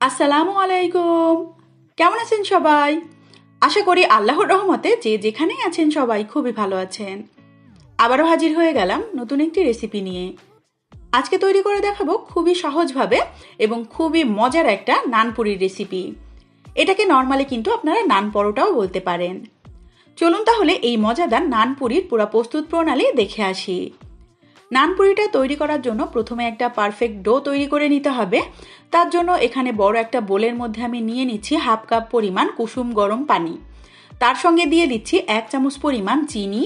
আসসালামু আলাইকুম। কেমন আছেন সবাই? আশা করি আল্লাহর রহমতে যে যেখানেই আছেন সবাই খুবই ভালো আছেন। আবারও হাজির হয়ে গেলাম নতুন একটি রেসিপি নিয়ে। আজকে তৈরি করে দেখাবো খুবই সহজভাবে এবং খুবই মজার একটা নানপুরির রেসিপি। এটাকে নরমালি কিন্তু আপনারা নান পরোটাও বলতে পারেন। চলুন তাহলে এই মজাদার নানপুরির পুরো প্রস্তুত প্রণালী দেখে আসি। নানপুরিটা তৈরি করার জন্য প্রথমে একটা পারফেক্ট ডো তৈরি করে নিতে হবে। তার জন্য এখানে বড় একটা বোলের মধ্যে আমি নিয়ে নিচ্ছি হাফ কাপ পরিমাণ কুসুম গরম পানি। তার সঙ্গে দিয়ে দিচ্ছি 1 চামচ পরিমাণ চিনি,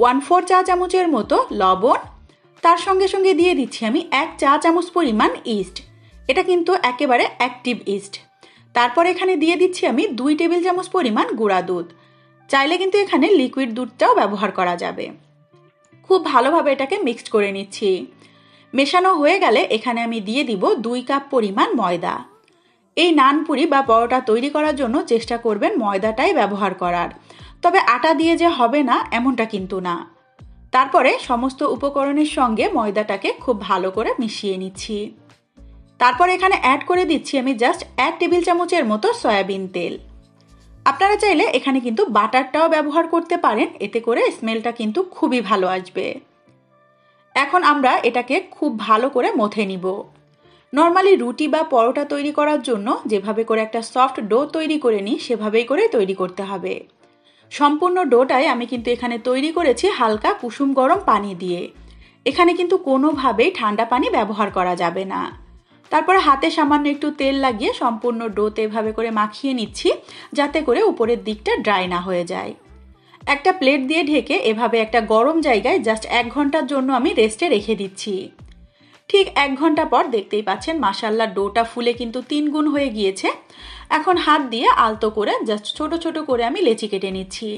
1/4 চা চামচের মতো লবণ। তার সঙ্গে সঙ্গে দিয়ে দিচ্ছি আমি 1 চা চামচ পরিমাণ ইস্ট। এটা কিন্তু একেবারে অ্যাক্টিভ ইস্ট। তারপর এখানে দিয়ে দিচ্ছি আমি 2 টেবিল চামচ পরিমাণ গুঁড়া দুধ। চাইলে কিন্তু এখানে লিকুইড দুধটাও ব্যবহার করা যাবে। খুব ভালোভাবে এটাকে মিক্সড করে নিচ্ছি। মেশানো হয়ে গেলে এখানে আমি দিয়ে দিব 2 কাপ পরিমাণ ময়দা। এই নানপুরি বা পরোটা তৈরি করার জন্য চেষ্টা করবেন ময়দাটাই ব্যবহার করার, তবে আটা দিয়ে যে হবে না এমনটা কিন্তু না। তারপরে সমস্ত উপকরণের সঙ্গে ময়দাটাকে খুব ভালো করে মিশিয়ে নিচ্ছি। তারপর এখানে অ্যাড করে দিচ্ছি আমি জাস্ট 1 টেবিল চামচের মতো সয়াবিন তেল। আপনারা চাইলে এখানে কিন্তু বাটারটাও ব্যবহার করতে পারেন, এতে করে স্মেলটা কিন্তু খুবই ভালো আসবে। এখন আমরা এটাকে খুব ভালো করে মথে নিব। নর্মালি রুটি বা পরোটা তৈরি করার জন্য যেভাবে করে একটা সফট ডো তৈরি করে নিই সেভাবেই করে তৈরি করতে হবে। সম্পূর্ণ ডোটাই আমি কিন্তু এখানে তৈরি করেছি হালকা কুসুম গরম পানি দিয়ে। এখানে কিন্তু কোনোভাবেই ঠান্ডা পানি ব্যবহার করা যাবে না। তারপরে হাতে সামান্য একটু তেল লাগিয়ে সম্পূর্ণ ডোতে এভাবে করে মাখিয়ে নিচ্ছি, যাতে করে উপরের দিকটা ড্রাই না হয়ে যায়। একটা প্লেট দিয়ে ঢেকে এভাবে একটা গরম জায়গায় জাস্ট 1 ঘন্টার জন্য আমি রেস্টে রেখে দিচ্ছি। ঠিক 1 ঘন্টা পর দেখতেই পাচ্ছেন মাশাআল্লাহ ডোটা ফুলে কিন্তু 3 গুণ হয়ে গিয়েছে। এখন হাত দিয়ে আলতো করে জাস্ট ছোট ছোট করে আমি লেচি কেটে নিচ্ছি।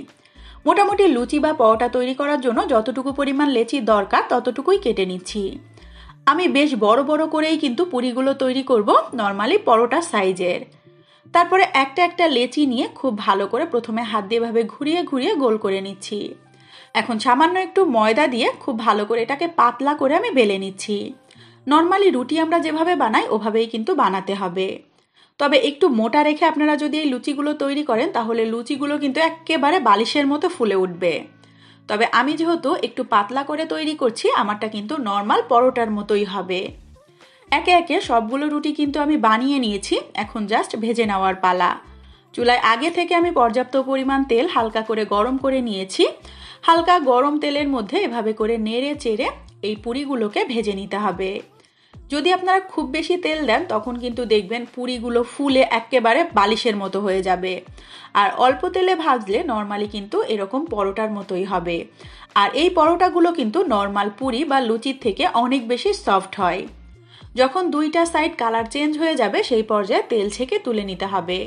মোটামুটি লুচি বা পরোটা তৈরি করার জন্য যতটুকু পরিমাণ লেচি দরকার ততটুকুই কেটে নিচ্ছি। আমি বেশ বড় বড় করেই কিন্তু পুরিগুলো তৈরি করব, নর্মালি পরোটা সাইজের। তারপরে একটা একটা লেচি নিয়ে খুব ভালো করে প্রথমে হাত দিয়ে এভাবে ঘুরিয়ে ঘুরিয়ে গোল করে নিচ্ছি। এখন সামান্য একটু ময়দা দিয়ে খুব ভালো করে এটাকে পাতলা করে আমি বেলে নিচ্ছি। নর্মালি রুটি আমরা যেভাবে বানাই ওভাবেই কিন্তু বানাতে হবে, তবে একটু মোটা রেখে আপনারা যদি এই লুচিগুলো তৈরি করেন তাহলে লুচিগুলো কিন্তু একেবারে বালিশের মতো ফুলে উঠবে। তবে আমি যেহেতু একটু পাতলা করে তৈরি করছি, আমারটা কিন্তু নর্মাল পরোটার মতোই হবে। একে একে সবগুলো রুটি কিন্তু আমি বানিয়ে নিয়েছি, এখন জাস্ট ভেজে নেওয়ার পালা। চুলায় আগে থেকে আমি পর্যাপ্ত পরিমাণ তেল হালকা করে গরম করে নিয়েছি। হালকা গরম তেলের মধ্যে এভাবে করে নেড়ে চেড়ে এই পুরিগুলোকে ভেজে নিতে হবে। যদি আপনারা খুব বেশি তেল দেন তখন কিন্তু দেখবেন পুরিগুলো ফুলে একেবারে বালিশের মতো হয়ে যাবে। আর অল্প তেলে ভাজলে নর্মালি কিন্তু এরকম পরোটার মতোই হবে। আর এই পরোটাগুলো কিন্তু নর্মাল পুরি বা লুচির থেকে অনেক বেশি সফট হয়। যখন দুইটা সাইড কালার চেঞ্জ হয়ে যাবে সেই পর্যায়ে তেল ছেঁকে তুলে নিতে হবে।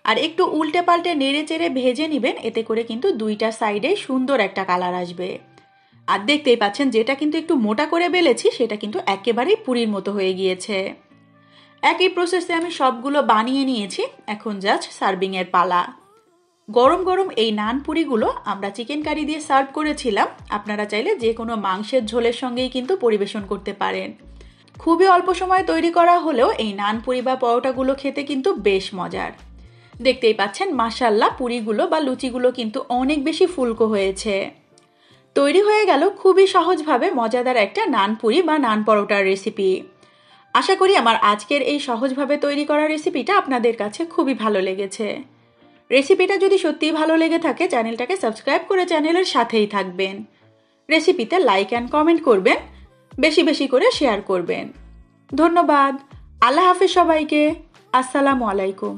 আর একটু উল্টে পাল্টে নেড়ে চেড়ে ভেজে নেবেন, এতে করে কিন্তু দুইটা সাইডে সুন্দর একটা কালার আসবে। আর দেখতেই পাচ্ছেন যেটা কিন্তু একটু মোটা করে বেলেছি সেটা কিন্তু একেবারেই পুরির মতো হয়ে গিয়েছে। একই প্রসেসে আমি সবগুলো বানিয়ে নিয়েছি, এখন জাস্ট সার্ভিং এর পালা। গরম গরম এই নান পুরিগুলো আমরা চিকেন কারি দিয়ে সার্ভ করেছিলাম। আপনারা চাইলে যে কোনো মাংসের ঝোলের সঙ্গেই কিন্তু পরিবেশন করতে পারেন। খুবই অল্প সময় তৈরি করা হলেও এই নান পুরি বা পরোটাগুলো খেতে কিন্তু বেশ মজার। দেখতেই পাচ্ছেন মাশাআল্লাহ পুরিগুলো বা লুচিগুলো কিন্তু অনেক বেশি ফুলকো হয়েছে। তৈরি হয়ে গেল খুবই সহজভাবে মজাদার একটা নান পুরি বা নান পরোটার রেসিপি। আশা করি আমার আজকের এই সহজভাবে তৈরি করা রেসিপিটা আপনাদের কাছে খুবই ভালো লেগেছে। রেসিপিটা যদি সত্যিই ভালো লেগে থাকে চ্যানেলটাকে সাবস্ক্রাইব করে চ্যানেলের সাথেই থাকবেন। রেসিপিতে লাইক অ্যান্ড কমেন্ট করবেন, বেশি বেশি করে শেয়ার করবেন। ধন্যবাদ। আল্লাহ হাফেজ সবাইকে। আসসালামু আলাইকুম।